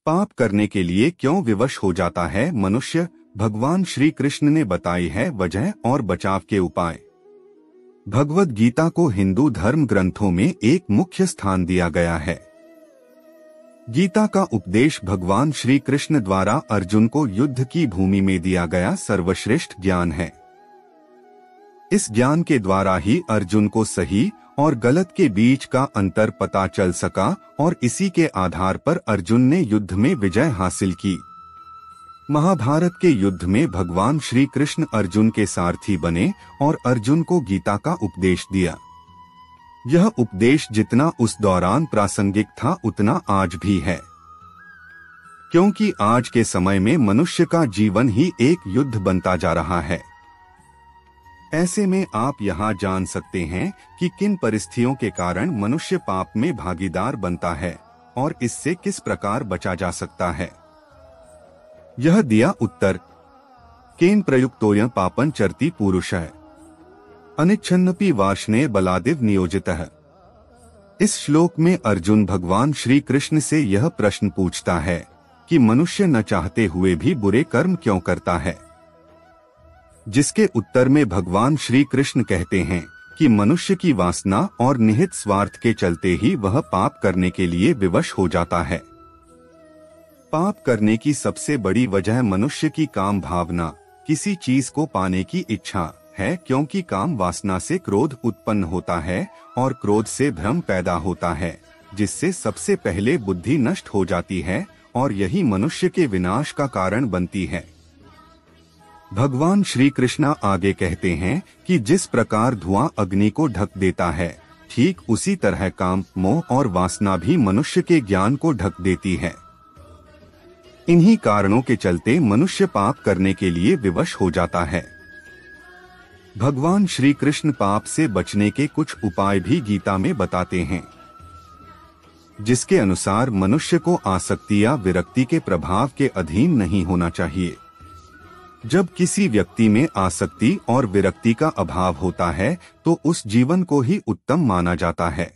पाप करने के लिए क्यों विवश हो जाता है मनुष्य? भगवान श्री कृष्ण ने बताई है वजह और बचाव के उपाय। भगवद गीता को हिंदू धर्म ग्रंथों में एक मुख्य स्थान दिया गया है। गीता का उपदेश भगवान श्री कृष्ण द्वारा अर्जुन को युद्ध की भूमि में दिया गया सर्वश्रेष्ठ ज्ञान है। इस ज्ञान के द्वारा ही अर्जुन को सही और गलत के बीच का अंतर पता चल सका और इसी के आधार पर अर्जुन ने युद्ध में विजय हासिल की। महाभारत के युद्ध में भगवान श्री कृष्ण अर्जुन के सारथी बने और अर्जुन को गीता का उपदेश दिया। यह उपदेश जितना उस दौरान प्रासंगिक था उतना आज भी है, क्योंकि आज के समय में मनुष्य का जीवन ही एक युद्ध बनता जा रहा है। ऐसे में आप यहाँ जान सकते हैं कि किन परिस्थितियों के कारण मनुष्य पाप में भागीदार बनता है और इससे किस प्रकार बचा जा सकता है। यह दिया उत्तर। केन प्रयुक्तोयं पापं चरति पुरुषः अनिच्छन्नपि वार्ष्णेय बलादिव नियोजितः। इस श्लोक में अर्जुन भगवान श्री कृष्ण से यह प्रश्न पूछता है कि मनुष्य न चाहते हुए भी बुरे कर्म क्यों करता है, जिसके उत्तर में भगवान श्री कृष्ण कहते हैं कि मनुष्य की वासना और निहित स्वार्थ के चलते ही वह पाप करने के लिए विवश हो जाता है। पाप करने की सबसे बड़ी वजह मनुष्य की काम भावना, किसी चीज को पाने की इच्छा है, क्योंकि काम वासना से क्रोध उत्पन्न होता है और क्रोध से भ्रम पैदा होता है, जिससे सबसे पहले बुद्धि नष्ट हो जाती है और यही मनुष्य के विनाश का कारण बनती है। भगवान श्री कृष्ण आगे कहते हैं कि जिस प्रकार धुआं अग्नि को ढक देता है, ठीक उसी तरह काम, मोह और वासना भी मनुष्य के ज्ञान को ढक देती है। इन्हीं कारणों के चलते मनुष्य पाप करने के लिए विवश हो जाता है। भगवान श्री कृष्ण पाप से बचने के कुछ उपाय भी गीता में बताते हैं, जिसके अनुसार मनुष्य को आसक्ति या विरक्ति के प्रभाव के अधीन नहीं होना चाहिए। जब किसी व्यक्ति में आसक्ति और विरक्ति का अभाव होता है तो उस जीवन को ही उत्तम माना जाता है।